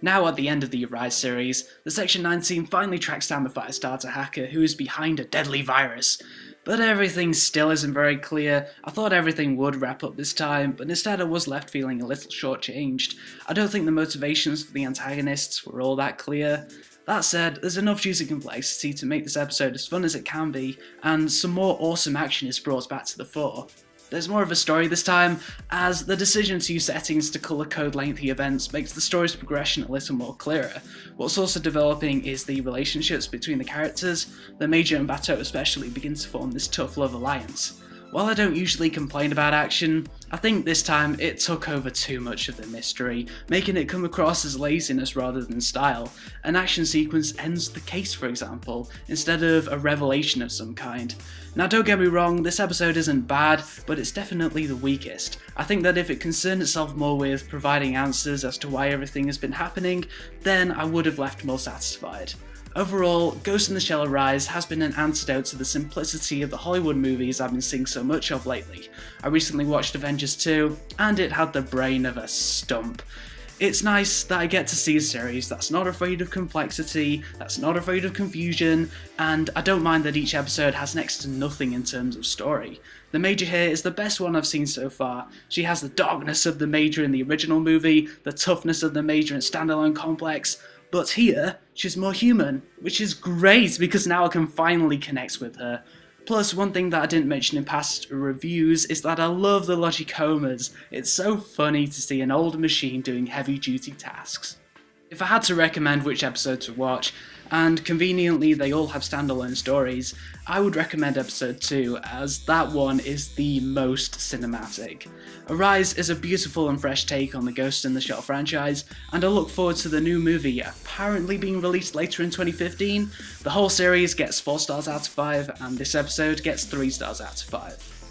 Now at the end of the Rise series, the Section 9 team finally tracks down the Firestarter hacker who is behind a deadly virus. But everything still isn't very clear. I thought everything would wrap up this time, but instead I was left feeling a little shortchanged. I don't think the motivations for the antagonists were all that clear. That said, there's enough juicy complexity to make this episode as fun as it can be, and some more awesome action is brought back to the fore. There's more of a story this time, as the decision to use settings to colour code lengthy events makes the story's progression a little more clearer. What's also developing is the relationships between the characters. The Major and Bateau especially begin to form this tough love alliance. While I don't usually complain about action, I think this time it took over too much of the mystery, making it come across as laziness rather than style. An action sequence ends the case, for example, instead of a revelation of some kind. Now don't get me wrong, this episode isn't bad, but it's definitely the weakest. I think that if it concerned itself more with providing answers as to why everything has been happening, then I would have left more satisfied. Overall, Ghost in the Shell Rise has been an antidote to the simplicity of the Hollywood movies I've been seeing so much of lately. I recently watched Avengers 2, and it had the brain of a stump. It's nice that I get to see a series that's not afraid of complexity, that's not afraid of confusion, and I don't mind that each episode has next to nothing in terms of story. The Major here is the best one I've seen so far. She has the darkness of the Major in the original movie, the toughness of the Major in Standalone Complex, but here, she's more human, which is great because now I can finally connect with her. Plus, one thing that I didn't mention in past reviews is that I love the Logicomas. It's so funny to see an old machine doing heavy duty tasks. If I had to recommend which episode to watch, and conveniently they all have standalone stories, I would recommend episode 2 as that one is the most cinematic. Arise is a beautiful and fresh take on the Ghost in the Shell franchise, and I look forward to the new movie apparently being released later in 2015. The whole series gets 4 stars out of 5, and this episode gets 3 stars out of 5.